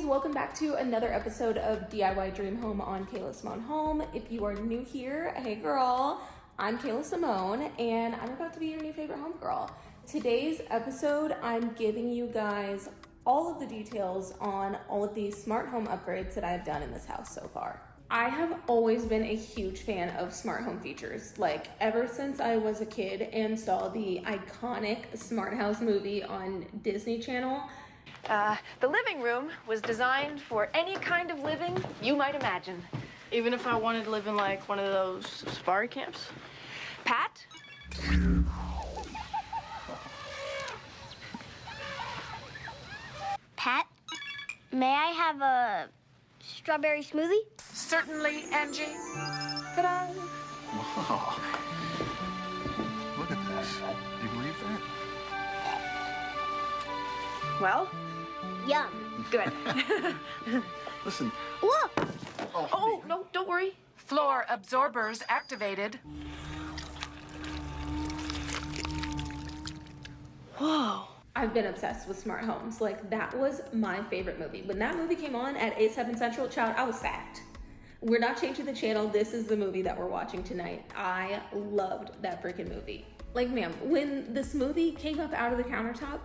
welcome back to another episode of DIY Dream Home on Kayla Simone Home. If you are new here, hey girl, I'm Kayla Simone and I'm about to be your new favorite home girl. Today's episode, I'm giving you guys all of the details on all of these smart home upgrades that I've done in this house so far. I have always been a huge fan of smart home features. Like ever since I was a kid and saw the iconic Smart House movie on Disney Channel. The living room was designed for any kind of living you might imagine. Even if I wanted to live in like one of those safari camps? Pat? Pat, may I have a strawberry smoothie? Certainly, Angie. Ta-da! Wow. Look at this. Do you believe that? Well, Yum. good. Listen. Look! Oh, no, don't worry. Floor absorbers activated. Whoa. I've been obsessed with smart homes. Like that was my favorite movie. When that movie came on at 8/7 Central, child, I was fact. We're not changing the channel. This is the movie that we're watching tonight. I loved that freaking movie. Like, ma'am, when the smoothie came up out of the countertop,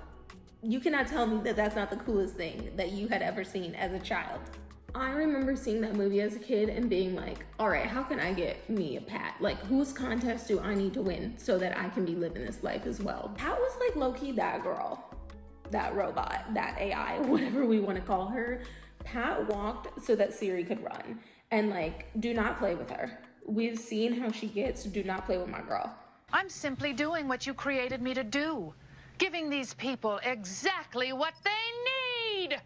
you cannot tell me that that's not the coolest thing that you had ever seen as a child. I remember seeing that movie as a kid and being like, all right, how can I get me a Pat? Like, whose contest do I need to win so that I can be living this life as well? Pat was like low-key that girl, that robot, that AI, whatever we want to call her. Pat walked so that Siri could run. And like, do not play with her. We've seen how she gets. Do not play with my girl. I'm simply doing what you created me to do. Giving these people exactly what they need.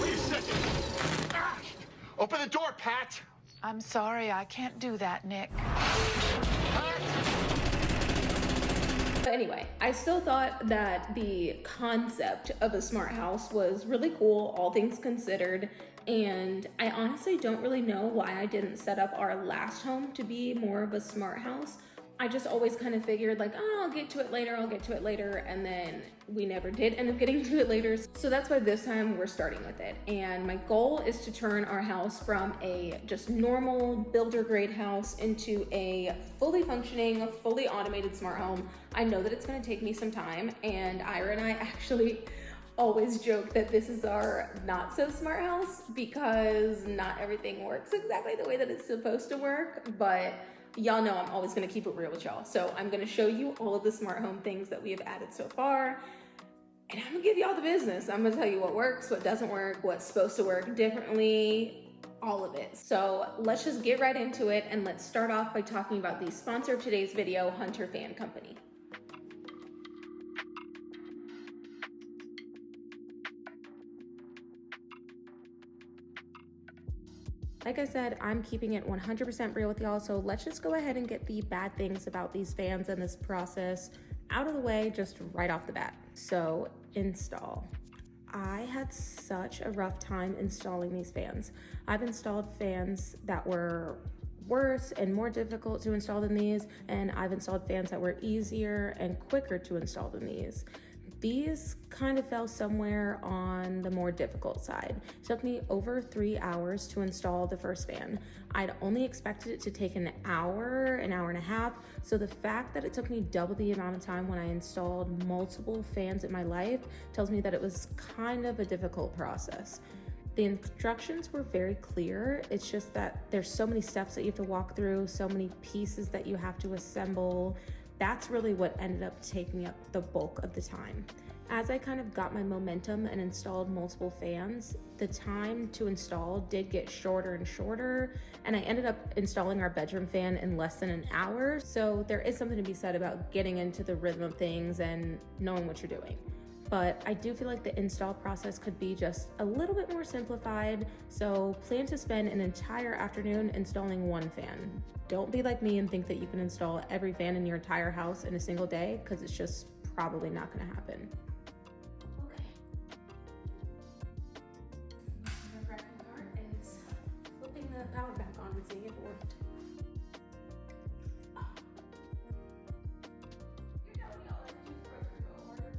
Wait a second. Open the door, Pat. I'm sorry, I can't do that, Nick. But anyway, I still thought that the concept of a smart house was really cool, all things considered. And I honestly don't really know why I didn't set up our last home to be more of a smart house. I just always kind of figured like, oh, I'll get to it later. And then we never did end up getting to it later. So that's why this time we're starting with it. And my goal is to turn our house from a just normal builder grade house into a fully functioning, fully automated smart home. I know that it's gonna take me some time, and Ira and I actually always joke that this is our not so smart house because not everything works exactly the way that it's supposed to work, but y'all know I'm always gonna keep it real with y'all. So I'm gonna show you all of the smart home things that we have added so far, and I'm gonna give y'all the business. I'm gonna tell you what works, what doesn't work, what's supposed to work differently, all of it. So let's just get right into it, and let's start off by talking about the sponsor of today's video, Hunter Fan Company. Like I said, I'm keeping it 100% real with y'all, so let's just go ahead and get the bad things about these fans and this process out of the way just right off the bat. So, install. I had such a rough time installing these fans. I've installed fans that were worse and more difficult to install than these, and I've installed fans that were easier and quicker to install than these. These kind of fell somewhere on the more difficult side. It took me over 3 hours to install the first fan. I'd only expected it to take an hour and a half. So the fact that it took me double the amount of time when I installed multiple fans in my life tells me that it was kind of a difficult process. The instructions were very clear. It's just that there's so many steps that you have to walk through, so many pieces that you have to assemble. That's really what ended up taking up the bulk of the time. As I kind of got my momentum and installed multiple fans, the time to install did get shorter and shorter, and I ended up installing our bedroom fan in less than an hour. So there is something to be said about getting into the rhythm of things and knowing what you're doing. But I do feel like the install process could be just a little bit more simplified. So plan to spend an entire afternoon installing one fan. Don't be like me and think that you can install every fan in your entire house in a single day, because it's just probably not gonna happen. Okay. The cracking part is flipping the power back on and seeing if it worked. You're telling me all that you froze to go harder?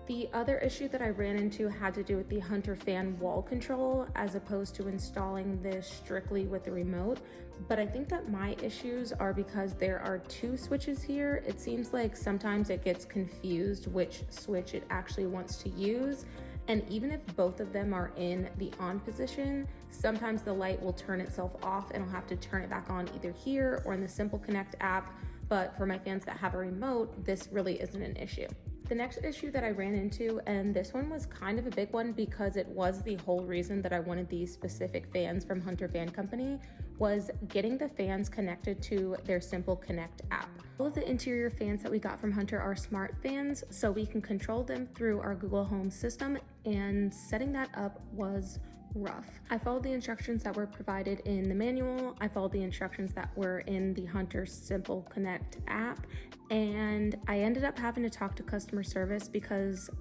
The other issue that I ran into had to do with the Hunter fan wall control as opposed to installing this strictly with the remote. But I think that my issues are because there are two switches here. It seems like sometimes it gets confused which switch it actually wants to use. And even if both of them are in the on position, sometimes the light will turn itself off and I'll have to turn it back on either here or in the Simple Connect app. But for my fans that have a remote, this really isn't an issue. The next issue that I ran into, and this one was kind of a big one because it was the whole reason that I wanted these specific fans from Hunter Fan Company, was getting the fans connected to their Simple Connect app. All of the interior fans that we got from Hunter are smart fans, so we can control them through our Google Home system, and setting that up was rough. I followed the instructions that were provided in the manual. I followed the instructions that were in the Hunter Simple Connect app, and I ended up having to talk to customer service because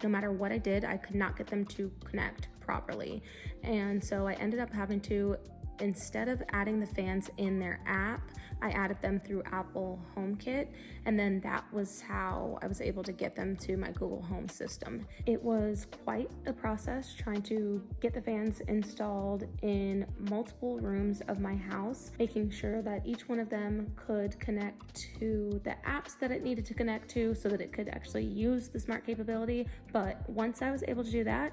no matter what I did, I could not get them to connect properly. And so I ended up having to, instead of adding the fans in their app, I added them through Apple HomeKit, and then that was how I was able to get them to my Google Home system. It was quite a process trying to get the fans installed in multiple rooms of my house, making sure that each one of them could connect to the apps that it needed to connect to so that it could actually use the smart capability. But once I was able to do that,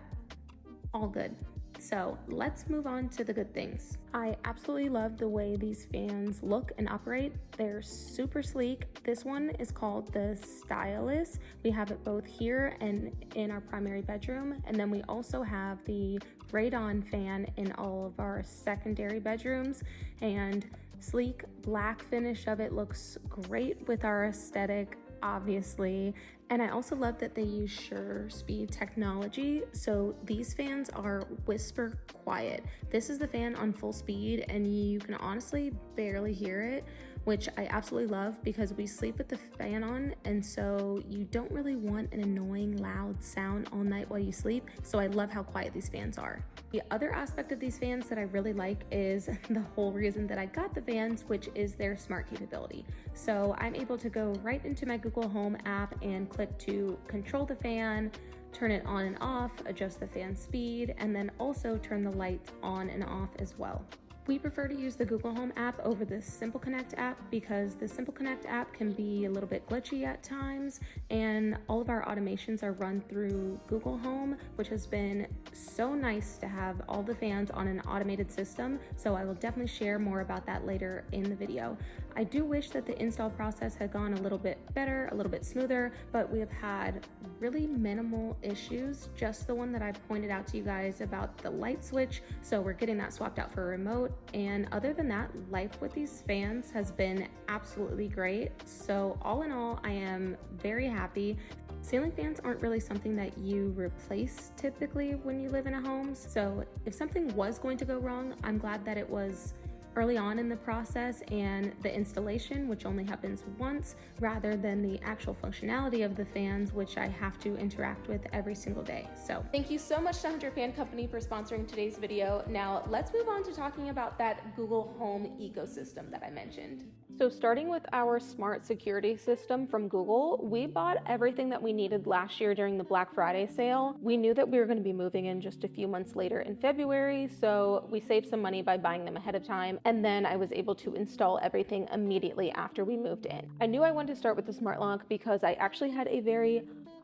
all good. So let's move on to the good things. I absolutely love the way these fans look and operate. They're super sleek. This one is called the Stylus. We have it both here and in our primary bedroom. And then we also have the Radon fan in all of our secondary bedrooms. And sleek black finish of it looks great with our aesthetic, obviously. And I also love that they use sure speed technology. So these fans are whisper quiet. This is the fan on full speed and you can honestly barely hear it, which I absolutely love because we sleep with the fan on, and so you don't really want an annoying loud sound all night while you sleep. So I love how quiet these fans are. The other aspect of these fans that I really like is the whole reason that I got the fans, which is their smart capability. So I'm able to go right into my Google Home app and click to control the fan, turn it on and off, adjust the fan speed, and then also turn the lights on and off as well. We prefer to use the Google Home app over the Simple Connect app because the Simple Connect app can be a little bit glitchy at times, and all of our automations are run through Google Home, which has been so nice to have all the fans on an automated system. So I will definitely share more about that later in the video. I do wish that the install process had gone a little bit better, a little bit smoother, but we have had really minimal issues. Just the one that I pointed out to you guys about the light switch. So we're getting that swapped out for a remote. And other than that, life with these fans has been absolutely great. So all in all, I am very happy. Ceiling fans aren't really something that you replace typically when you live in a home. So if something was going to go wrong, I'm glad that it was early on in the process and the installation, which only happens once, rather than the actual functionality of the fans, which I have to interact with every single day. So thank you so much to Hunter Fan Company for sponsoring today's video. Now let's move on to talking about that Google Home ecosystem that I mentioned. So starting with our smart security system from Google, we bought everything that we needed last year during the Black Friday sale. We knew that we were going to be moving in just a few months later in February, so we saved some money by buying them ahead of time, and then I was able to install everything immediately after we moved in. I knew I wanted to start with the smart lock because I actually had a very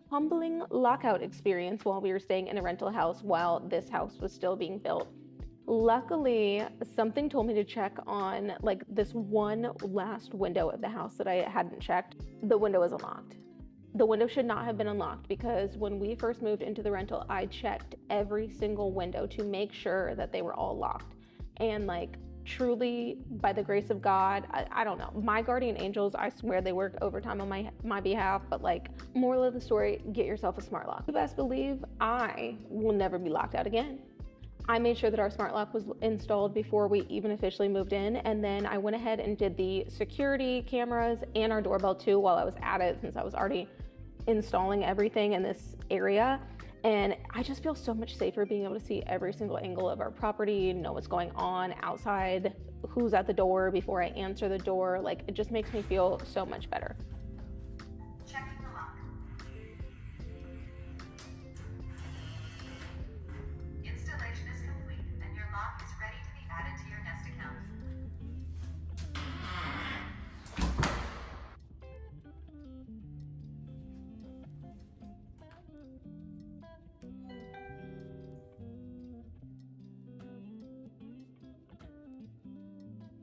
humbling lockout experience while we were staying in a rental house while this house was still being built. Luckily, something told me to check on like this one last window of the house that I hadn't checked. The window is unlocked. The window should not have been unlocked because when we first moved into the rental, I checked every single window to make sure that they were all locked. And like truly, by the grace of God, I don't know. My guardian angels, I swear they work overtime on my behalf, but like, moral of the story, get yourself a smart lock. You best believe I will never be locked out again. I made sure that our smart lock was installed before we even officially moved in, and then I went ahead and did the security cameras and our doorbell too while I was at it, since I was already installing everything in this area. And I just feel so much safer being able to see every single angle of our property, know what's going on outside, who's at the door before I answer the door. Like, it just makes me feel so much better. Checking the lock.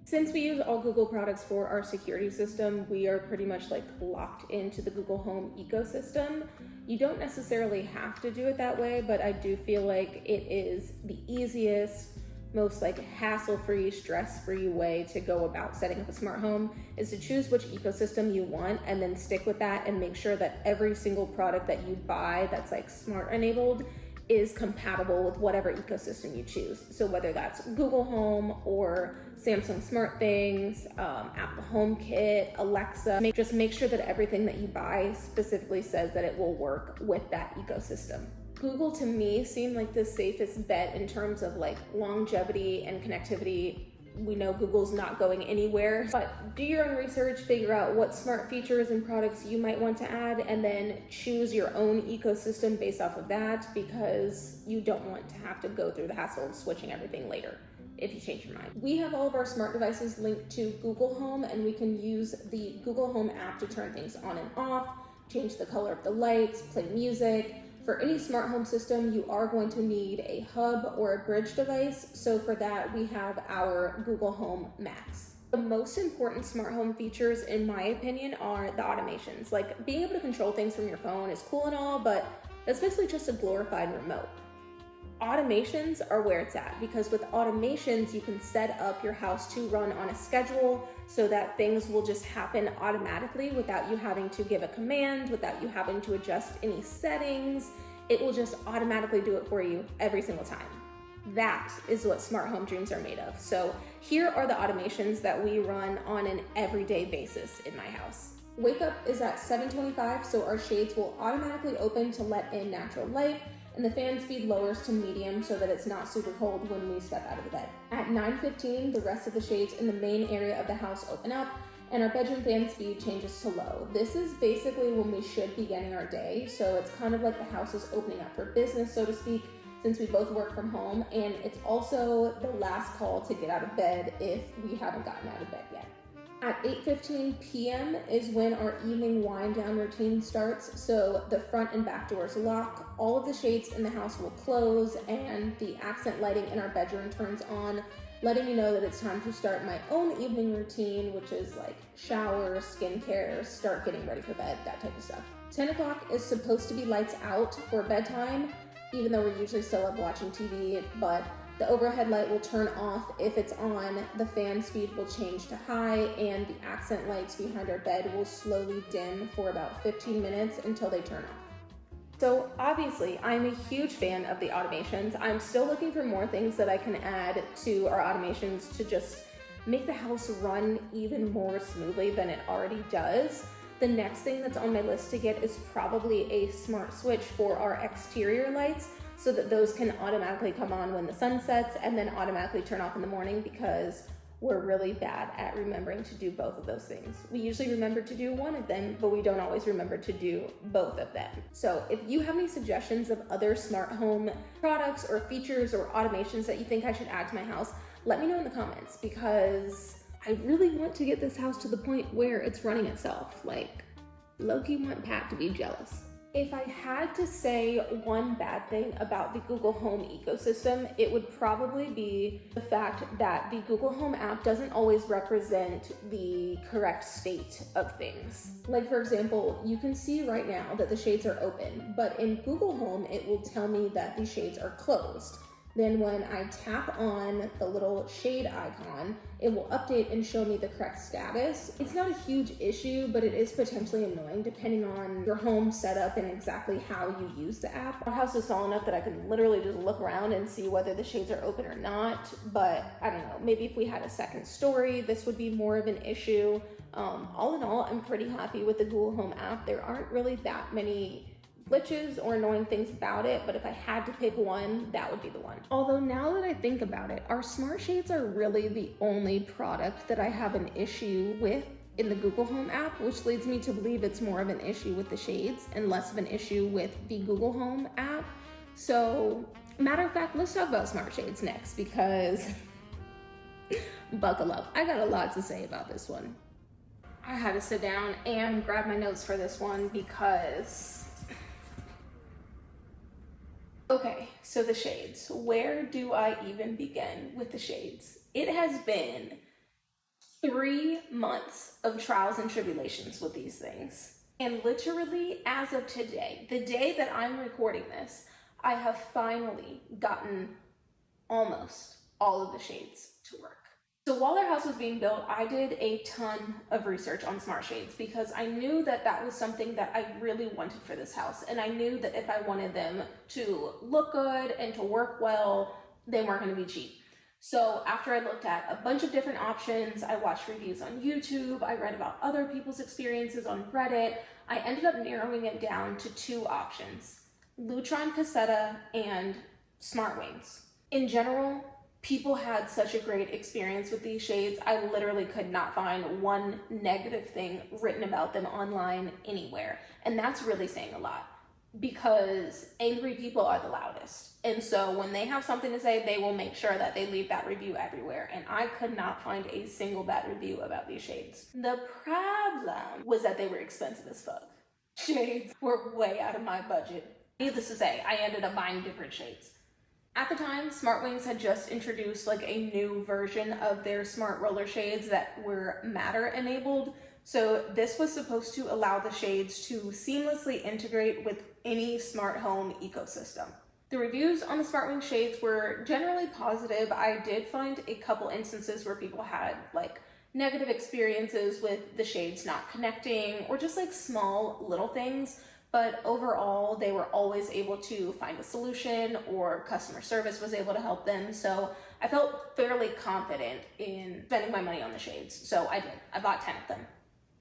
Since we use all Google products for our security system, we are pretty much like locked into the Google Home ecosystem. You don't necessarily have to do it that way, but I do feel like it is the easiest, most like hassle-free, stress-free way to go about setting up a smart home is to choose which ecosystem you want and then stick with that and make sure that every single product that you buy that's like smart enabled is compatible with whatever ecosystem you choose. So whether that's Google Home or Samsung Smart Things, Apple HomeKit, Alexa, just make sure that everything that you buy specifically says that it will work with that ecosystem. Google to me seemed like the safest bet in terms of like longevity and connectivity. We know Google's not going anywhere, but do your own research, figure out what smart features and products you might want to add, and then choose your own ecosystem based off of that, because you don't want to have to go through the hassle of switching everything later if you change your mind. We have all of our smart devices linked to Google Home, and we can use the Google Home app to turn things on and off, change the color of the lights, play music. For any smart home system, you are going to need a hub or a bridge device. So for that, we have our Google Home Max. The most important smart home features, in my opinion, are the automations. Like being able to control things from your phone is cool and all, but that's basically just a glorified remote. Automations are where it's at, because with automations, you can set up your house to run on a schedule so that things will just happen automatically without you having to give a command, without you having to adjust any settings. It will just automatically do it for you every single time. That is what smart home dreams are made of. So here are the automations that we run on an everyday basis in my house. Wake up is at 7:25, so our shades will automatically open to let in natural light, and the fan speed lowers to medium so that it's not super cold when we step out of the bed. At 9:15, the rest of the shades in the main area of the house open up, and our bedroom fan speed changes to low. This is basically when we should be getting our day, so it's kind of like the house is opening up for business, so to speak, since we both work from home, and it's also the last call to get out of bed if we haven't gotten out of bed yet. At 8:15 p.m. is when our evening wind down routine starts, so the front and back doors lock, all of the shades in the house will close, and the accent lighting in our bedroom turns on, letting me know that it's time to start my own evening routine, which is like shower, skincare, start getting ready for bed, that type of stuff. 10 o'clock is supposed to be lights out for bedtime, even though we're usually still up watching TV, but the overhead light will turn off if it's on, the fan speed will change to high, and the accent lights behind our bed will slowly dim for about 15 minutes until they turn off. So obviously, I'm a huge fan of the automations. I'm still looking for more things that I can add to our automations to just make the house run even more smoothly than it already does. The next thing that's on my list to get is probably a smart switch for our exterior lights, so that those can automatically come on when the sun sets and then automatically turn off in the morning, because we're really bad at remembering to do both of those things. We usually remember to do one of them, but we don't always remember to do both of them. So if you have any suggestions of other smart home products or features or automations that you think I should add to my house, let me know in the comments, because I really want to get this house to the point where it's running itself. Like, low-key want Pat to be jealous. If I had to say one bad thing about the Google Home ecosystem, it would probably be the fact that the Google Home app doesn't always represent the correct state of things. Like, for example, you can see right now that the shades are open, but in Google Home, it will tell me that the shades are closed. Then when I tap on the little shade icon, it will update and show me the correct status. It's not a huge issue, but it is potentially annoying depending on your home setup and exactly how you use the app. Our house is small enough that I can literally just look around and see whether the shades are open or not, but I don't know, maybe if we had a second story, this would be more of an issue. All in all, I'm pretty happy with the Google Home app. There aren't really that many glitches or annoying things about it, but if I had to pick one, that would be the one. Although now that I think about it, our smart shades are really the only product that I have an issue with in the Google Home app, which leads me to believe it's more of an issue with the shades and less of an issue with the Google Home app. So, matter of fact, let's talk about smart shades next, because buckle up. I got a lot to say about this one. I had to sit down and grab my notes for this one because okay, so the shades. Where do I even begin with the shades? It has been 3 months of trials and tribulations with these things. And literally, as of today, the day that I'm recording this, I have finally gotten almost all of the shades to work. So while our house was being built, I did a ton of research on smart shades because I knew that that was something that I really wanted for this house. And I knew that if I wanted them to look good and to work well, they weren't going to be cheap. So after I looked at a bunch of different options, I watched reviews on YouTube, I read about other people's experiences on Reddit, I ended up narrowing it down to 2 options: Lutron Cassetta and Smart Wings. In general, people had such a great experience with these shades. I literally could not find one negative thing written about them online anywhere. And that's really saying a lot because angry people are the loudest. And so when they have something to say, they will make sure that they leave that review everywhere. And I could not find a single bad review about these shades. The problem was that they were expensive as fuck. Shades were way out of my budget. Needless to say, I ended up buying different shades. At the time, Smart Wings had just introduced like a new version of their smart roller shades that were Matter enabled. So this was supposed to allow the shades to seamlessly integrate with any smart home ecosystem. The reviews on the Smart Wings shades were generally positive. I did find a couple instances where people had like negative experiences with the shades not connecting or just like small little things. But overall, they were always able to find a solution or customer service was able to help them. So I felt fairly confident in spending my money on the shades. So I did. I bought 10 of them.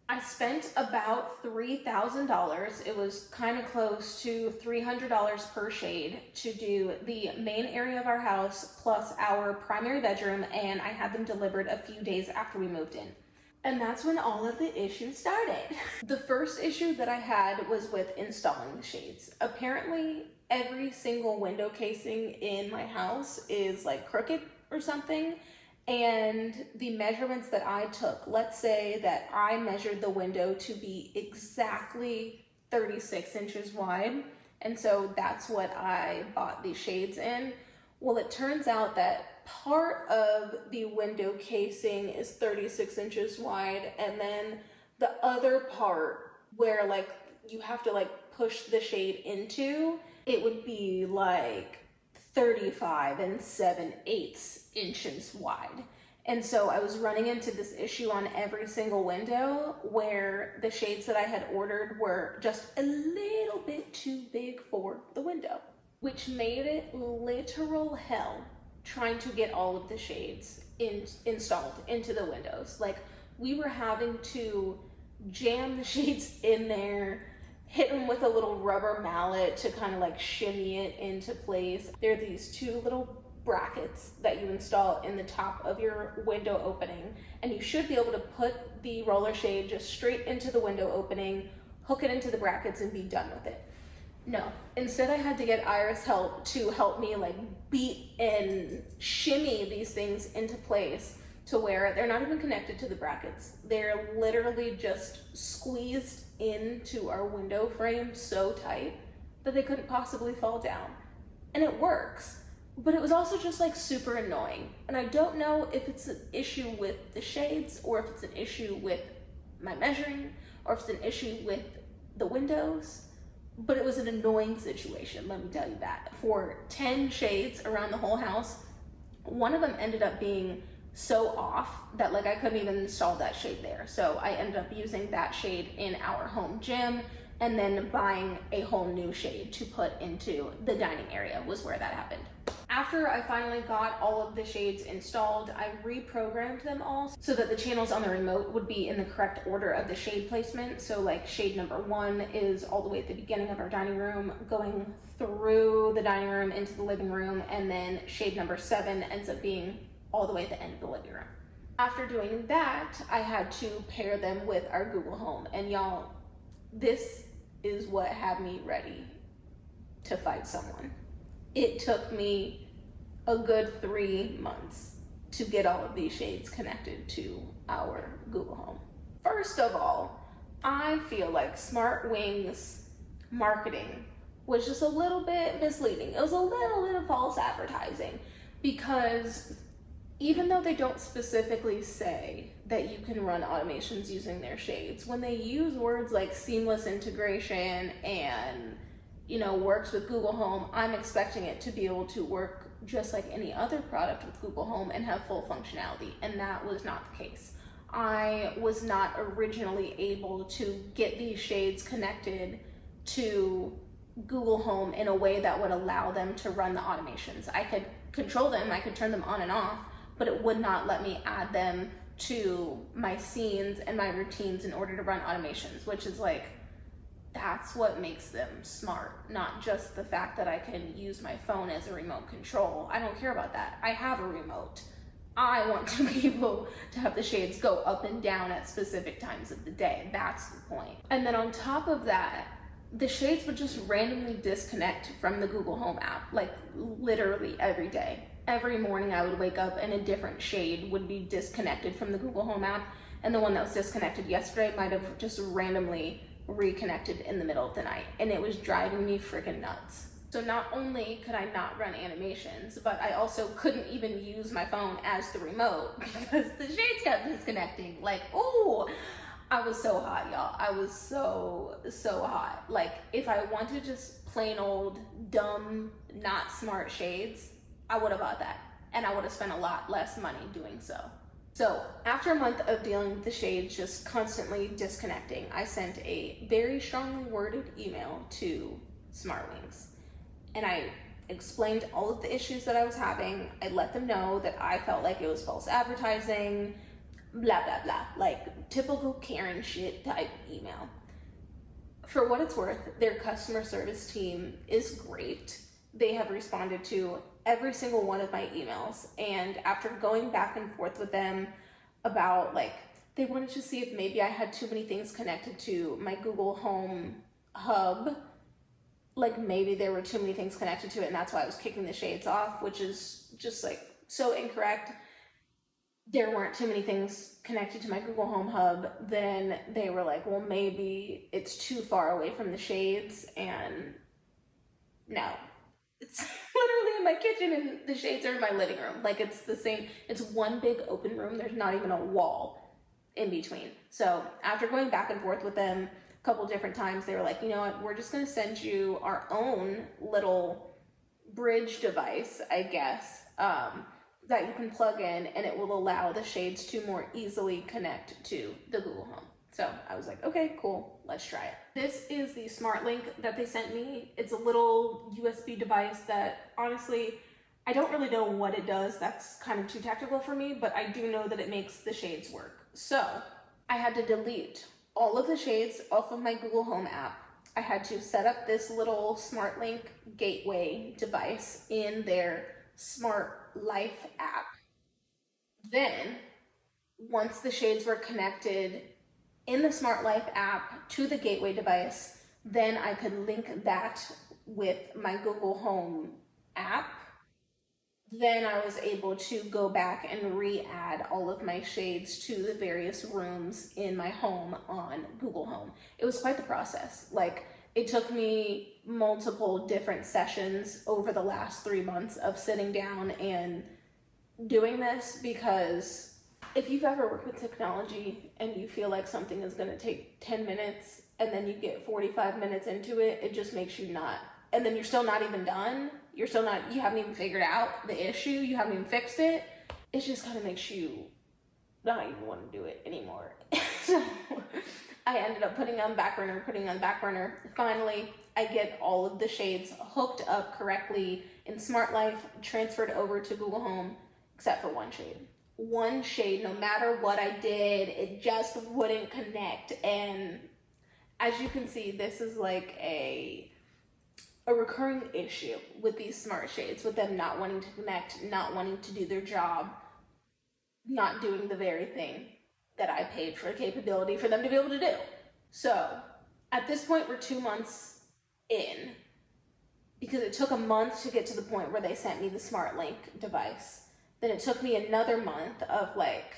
I spent about $3,000. It was kind of close to $300 per shade to do the main area of our house plus our primary bedroom, and I had them delivered a few days after we moved in. And that's when all of the issues started. The first issue that I had was with installing the shades. Apparently, every single window casing in my house is like crooked or something. And the measurements that I took, let's say that I measured the window to be exactly 36 inches wide. And so that's what I bought these shades in. Well, it turns out that part of the window casing is 36 inches wide, and then the other part where like you have to like push the shade into, it would be like 35 7/8 inches wide. And so I was running into this issue on every single window where the shades that I had ordered were just a little bit too big for the window, which made it literal hell trying to get all of the shades installed into the windows. Like, we were having to jam the shades in there, hit them with a little rubber mallet to kind of like shimmy it into place. There are these 2 little brackets that you install in the top of your window opening, and you should be able to put the roller shade just straight into the window opening, hook it into the brackets, and be done with it. No, instead I had to get Iris help to help me like beat and shimmy these things into place to where they're not even connected to the brackets. They're literally just squeezed into our window frame so tight that they couldn't possibly fall down. And it works, but it was also just like super annoying. And I don't know if it's an issue with the shades or if it's an issue with my measuring or if it's an issue with the windows. But it was an annoying situation, let me tell you that. For 10 shades around the whole house, one of them ended up being so off that like I couldn't even install that shade there. So I ended up using that shade in our home gym and then buying a whole new shade to put into the dining area was where that happened. After I finally got all of the shades installed, I reprogrammed them all so that the channels on the remote would be in the correct order of the shade placement. So like shade number 1 is all the way at the beginning of our dining room, going through the dining room into the living room, and then shade number 7 ends up being all the way at the end of the living room. After doing that, I had to pair them with our Google Home. And y'all, this is what had me ready to fight someone. It took me a good 3 months to get all of these shades connected to our Google Home. First of all, I feel like Smart Wings marketing was just a little bit misleading. It was a little bit of false advertising because even though they don't specifically say that you can run automations using their shades, when they use words like seamless integration and, you know, works with Google Home, I'm expecting it to be able to work just like any other product with Google Home and have full functionality, and that was not the case. I was not originally able to get these shades connected to Google Home in a way that would allow them to run the automations. I could control them, I could turn them on and off, but it would not let me add them to my scenes and my routines in order to run automations, which is like, that's what makes them smart, not just the fact that I can use my phone as a remote control. I don't care about that. I have a remote. I want to be able to have the shades go up and down at specific times of the day. That's the point. And then on top of that, the shades would just randomly disconnect from the Google Home app, like literally every day. Every morning I would wake up and a different shade would be disconnected from the Google Home app, and the one that was disconnected yesterday might have just randomly reconnected in the middle of the night, and it was driving me freaking nuts. So not only could I not run animations, but I also couldn't even use my phone as the remote because the shades kept disconnecting. Like, ooh, I was so hot, y'all. I was so hot. Like, if I wanted just plain old, dumb, not smart shades, I would have bought that, and I would have spent a lot less money doing so. So after a month of dealing with the shades just constantly disconnecting, I sent a very strongly worded email to SmartWings, and I explained all of the issues that I was having. I let them know that I felt like it was false advertising, blah, blah, blah, like typical Karen shit type email. For what it's worth, their customer service team is great. They have responded to every single one of my emails, and after going back and forth with them about, like, they wanted to see if maybe I had too many things connected to my Google Home hub, like maybe there were too many things connected to it and that's why I was kicking the shades off, which is just like so incorrect. There weren't too many things connected to my Google Home hub. Then they were like, well, maybe it's too far away from the shades, and no. It's literally in my kitchen and the shades are in my living room. Like, it's the same, it's one big open room. There's not even a wall in between. So after going back and forth with them a couple different times, they were like, you know what, we're just gonna send you our own little bridge device, I guess, that you can plug in, and it will allow the shades to more easily connect to the Google Home. So I was like, okay, cool, let's try it. This is the Smart Link that they sent me. It's a little USB device that, honestly, I don't really know what it does. That's kind of too technical for me, but I do know that it makes the shades work. So I had to delete all of the shades off of my Google Home app. I had to set up this little Smart Link gateway device in their Smart Life app. Then, once the shades were connected in the Smart Life app to the gateway device, then I could link that with my Google Home app. Then I was able to go back and re-add all of my shades to the various rooms in my home on Google Home. It was quite the process. Like, it took me multiple different sessions over the last 3 months of sitting down and doing this, because if you've ever worked with technology and you feel like something is going to take 10 minutes and then you get 45 minutes into it, it just makes you not. And then you're still not even done. You haven't even figured out the issue. You haven't even fixed it. It just kind of makes you not even want to do it anymore. So I ended up putting on the back burner. Finally, I get all of the shades hooked up correctly in Smart Life, transferred over to Google Home, except for one shade. One shade, no matter what I did, it just wouldn't connect. And as you can see, this is like a recurring issue with these smart shades, with them not wanting to connect, not wanting to do their job, not doing the very thing that I paid for the capability for them to be able to do. So at this point, we're 2 months in, because it took a month to get to the point where they sent me the Smart Link device. Then it took me another month of like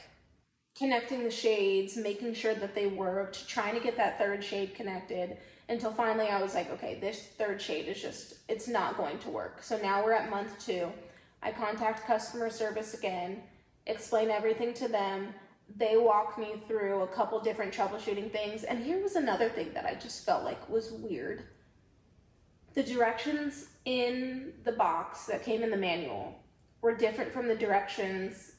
connecting the shades, making sure that they worked, trying to get that third shade connected, until finally I was like, okay, this third shade is just, it's not going to work. So now we're at month 2. I contact customer service again, explain everything to them. They walked me through a couple different troubleshooting things. And here was another thing that I just felt like was weird. The directions in the box that came in the manual were different from the directions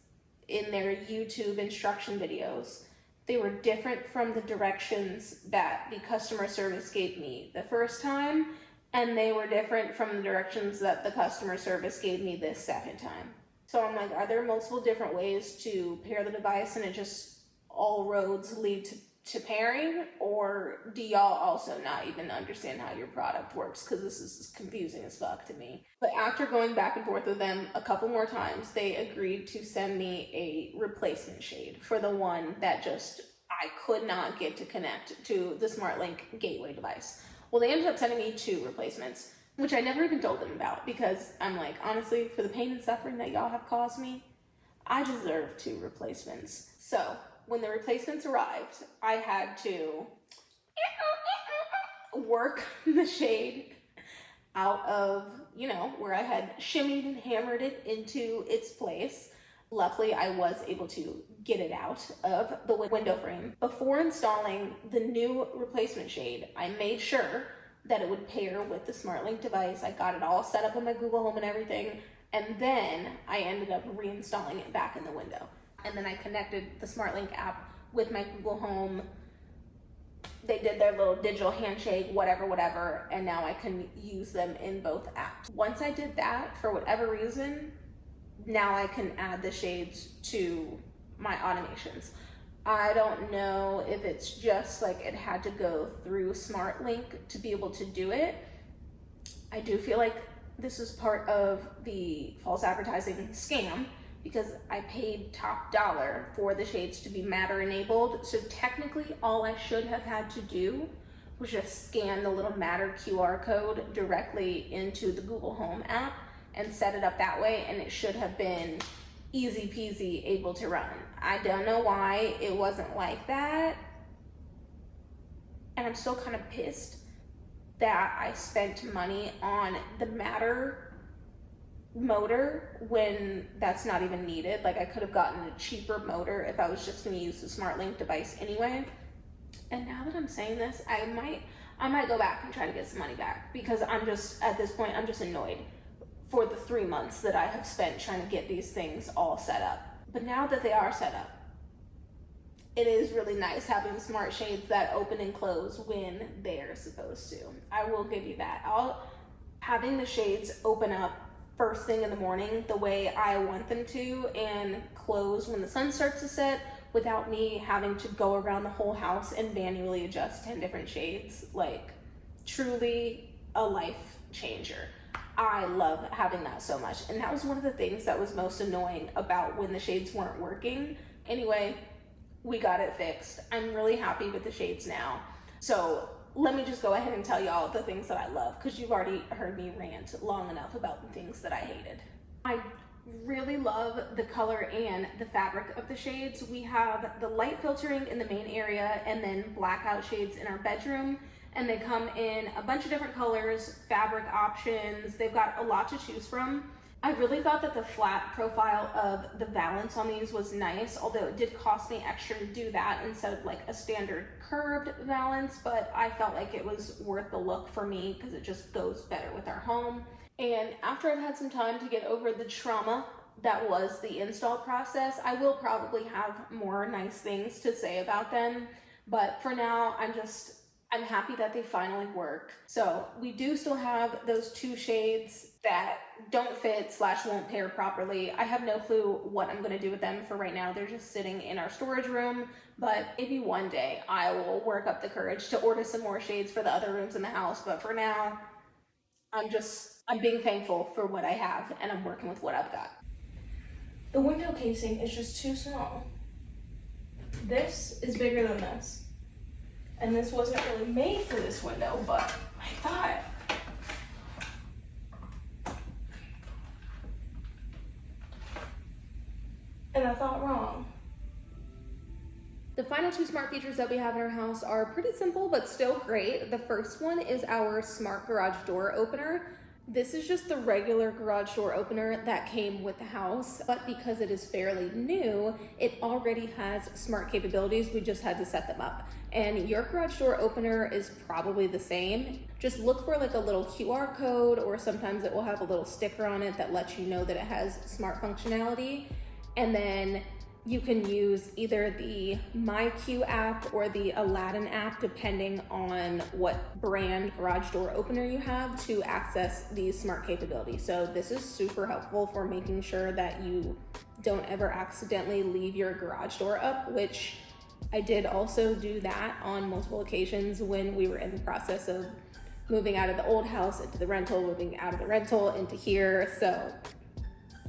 in their YouTube instruction videos. They were different from the directions that the customer service gave me the first time, and they were different from the directions that the customer service gave me this second time. So I'm like, are there multiple different ways to pair the device and it just all roads lead to pairing? Or do y'all also not even understand how your product works? Because this is confusing as fuck to me. But after going back and forth with them a couple more times, they agreed to send me a replacement shade for the one that just I could not get to connect to the SmartLink gateway device. Well, they ended up sending me 2 replacements, which I never even told them about, because I'm like, honestly, for the pain and suffering that y'all have caused me, I deserve 2 replacements. So when the replacements arrived, I had to work the shade out of, where I had shimmied and hammered it into its place. Luckily, I was able to get it out of the window frame. Before installing the new replacement shade, I made sure that it would pair with the SmartLink device. I got it all set up on my Google Home and everything, and then I ended up reinstalling it back in the window. And then I connected the SmartLink app with my Google Home. They did their little digital handshake, whatever, and now I can use them in both apps. Once I did that, for whatever reason, now I can add the shades to my automations. I don't know if it's just like it had to go through SmartLink to be able to do it. I do feel like this is part of the false advertising scam, because I paid top dollar for the shades to be Matter enabled. So technically all I should have had to do was just scan the little Matter QR code directly into the Google Home app and set it up that way, and it should have been easy peasy able to run. I don't know why it wasn't like that, and I'm still kind of pissed that I spent money on the Matter motor when that's not even needed. Like, I could have gotten a cheaper motor if I was just going to use the SmartLink device anyway. And now that I'm saying this, I might go back and try to get some money back, because I'm just, at this point, I'm just annoyed for the 3 months that I have spent trying to get these things all set up. But now that they are set up, it is really nice having smart shades that open and close when they're supposed to. I will give you that. Having the shades open up first thing in the morning the way I want them to, and close when the sun starts to set, without me having to go around the whole house and manually adjust 10 different shades. Like, truly a life changer. I love having that so much. And that was one of the things that was most annoying about when the shades weren't working. Anyway, we got it fixed. I'm really happy with the shades now. So let me just go ahead and tell y'all the things that I love, because you've already heard me rant long enough about the things that I hated. I really love the color and the fabric of the shades. We have the light filtering in the main area and then blackout shades in our bedroom. And they come in a bunch of different colors, fabric options. They've got a lot to choose from. I really thought that the flat profile of the valance on these was nice, although it did cost me extra to do that instead of like a standard curved valance, but I felt like it was worth the look for me because it just goes better with our home. And after I've had some time to get over the trauma that was the install process, I will probably have more nice things to say about them. But for now, I'm happy that they finally work. So we do still have those 2 shades that don't fit / won't pair properly. I have no clue what I'm gonna do with them for right now. They're just sitting in our storage room, but maybe one day I will work up the courage to order some more shades for the other rooms in the house. But for now, I'm being thankful for what I have, and I'm working with what I've got. The window casing is just too small. This is bigger than this. And this wasn't really made for this window, but I thought. And I thought wrong. The final 2 smart features that we have in our house are pretty simple, but still great. The first one is our smart garage door opener. This is just the regular garage door opener that came with the house, but because it is fairly new, it already has smart capabilities. We just had to set them up. And your garage door opener is probably the same. Just look for like a little QR code, or sometimes it will have a little sticker on it that lets you know that it has smart functionality. And then you can use either the MyQ app or the Aladdin app, depending on what brand garage door opener you have, to access these smart capabilities. So this is super helpful for making sure that you don't ever accidentally leave your garage door up, which I did also do that on multiple occasions when we were in the process of moving out of the old house into the rental, moving out of the rental into here. So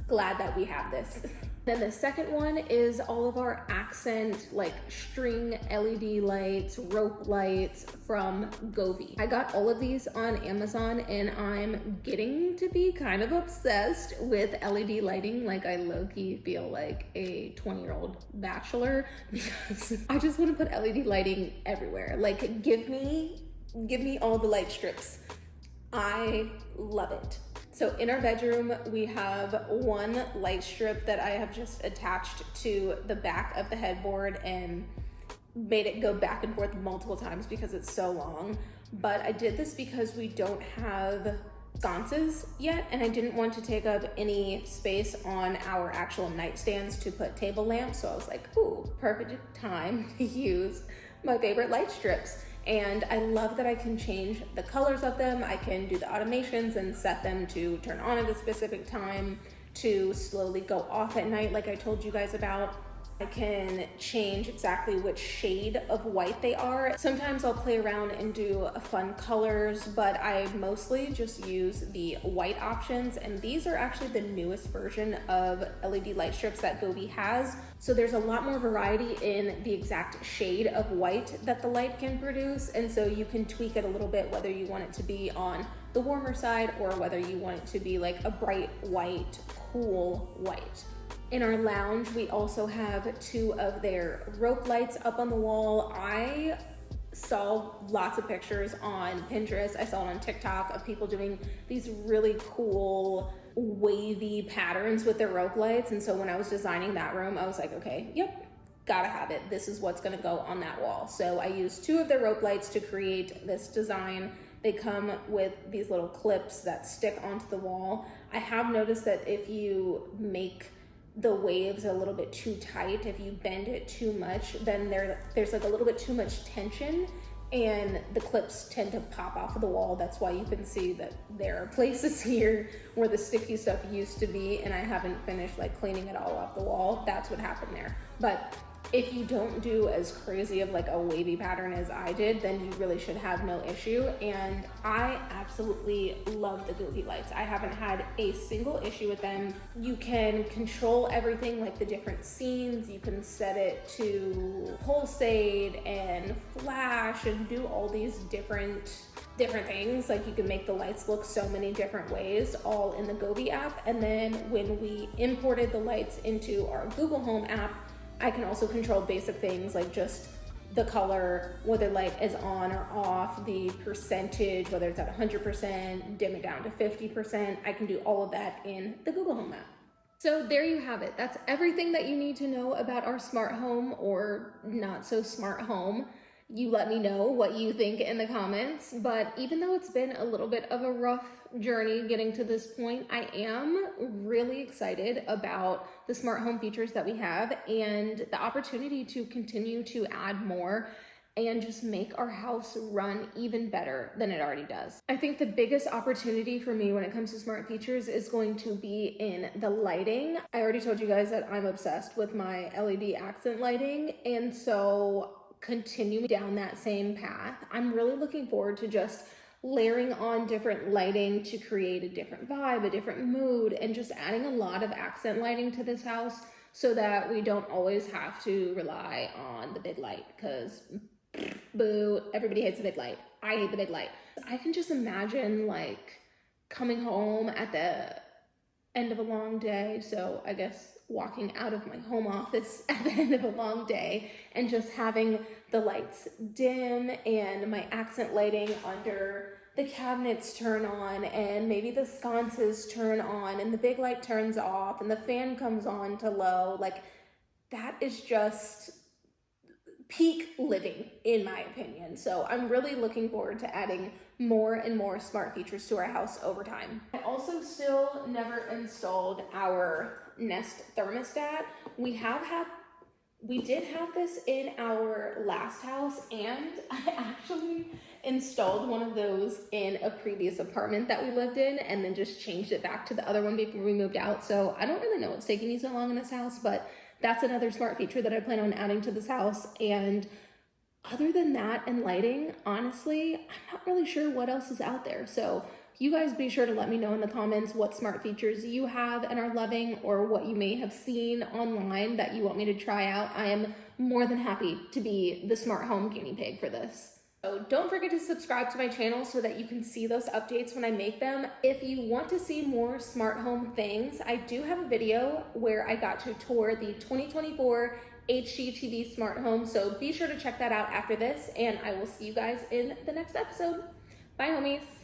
glad that we have this. Then the second one is all of our accent, like string LED lights, rope lights from Hovet. I got all of these on Amazon and I'm getting to be kind of obsessed with LED lighting. Like, I low-key feel like a 20-year-old bachelor because I just want to put LED lighting everywhere. Like, give me all the light strips. I love it. So in our bedroom, we have one light strip that I have just attached to the back of the headboard and made it go back and forth multiple times because it's so long. But I did this because we don't have sconces yet, and I didn't want to take up any space on our actual nightstands to put table lamps. So I was like, ooh, perfect time to use my favorite light strips. And I love that I can change the colors of them. I can do the automations and set them to turn on at a specific time, to slowly go off at night like I told you guys about. I can change exactly which shade of white they are. Sometimes I'll play around and do fun colors, but I mostly just use the white options, and these are actually the newest version of LED light strips that Hovet has. So there's a lot more variety in the exact shade of white that the light can produce, and so you can tweak it a little bit whether you want it to be on the warmer side or whether you want it to be like a bright white, cool white. In our lounge, we also have two of their rope lights up on the wall. I saw lots of pictures on Pinterest. I saw it on TikTok of people doing these really cool wavy patterns with their rope lights. And so when I was designing that room, I was like, okay, yep, gotta have it. This is what's gonna go on that wall. So I used two of their rope lights to create this design. They come with these little clips that stick onto the wall. I have noticed that if you make the waves a little bit too tight, if you bend it too much, then there's like a little bit too much tension and the clips tend to pop off of the wall. That's why you can see that there are places here where the sticky stuff used to be and I haven't finished like cleaning it all off the wall. That's what happened there. But if you don't do as crazy of like a wavy pattern as I did, then you really should have no issue. And I absolutely love the Hovet lights. I haven't had a single issue with them. You can control everything, like the different scenes. You can set it to pulsate and flash and do all these different things. Like, you can make the lights look so many different ways, all in the Hovet app. And then when we imported the lights into our Google Home app, I can also control basic things like just the color, whether light is on or off, the percentage, whether it's at 100%, dim it down to 50%. I can do all of that in the Google Home app. So there you have it. That's everything that you need to know about our smart home or not so smart home. You let me know what you think in the comments. But even though it's been a little bit of a rough journey getting to this point, I am really excited about the smart home features that we have and the opportunity to continue to add more and just make our house run even better than it already does. I think the biggest opportunity for me when it comes to smart features is going to be in the lighting. I already told you guys that I'm obsessed with my LED accent lighting, and so continue down that same path. I'm really looking forward to just layering on different lighting to create a different vibe, a different mood, and just adding a lot of accent lighting to this house so that we don't always have to rely on the big light, because boo, everybody hates the big light. I hate the big light. I can just imagine like coming home at the end of a long day, so I guess walking out of my home office at the end of a long day and just having the lights dim and my accent lighting under the cabinets turn on and maybe the sconces turn on and the big light turns off and the fan comes on to low. Like, that is just peak living, in my opinion. So I'm really looking forward to adding more and more smart features to our house over time. I also still never installed our Nest thermostat. We did have this in our last house, and I actually installed one of those in a previous apartment that we lived in and then just changed it back to the other one before we moved out. So I don't really know what's taking me so long in this house, but that's another smart feature that I plan on adding to this house. And other than that and lighting, honestly, I'm not really sure what else is out there. So you guys be sure to let me know in the comments what smart features you have and are loving, or what you may have seen online that you want me to try out. I am more than happy to be the smart home guinea pig for this. So don't forget to subscribe to my channel so that you can see those updates when I make them. If you want to see more smart home things, I do have a video where I got to tour the 2024 HGTV smart home. So be sure to check that out after this, and I will see you guys in the next episode. Bye, homies.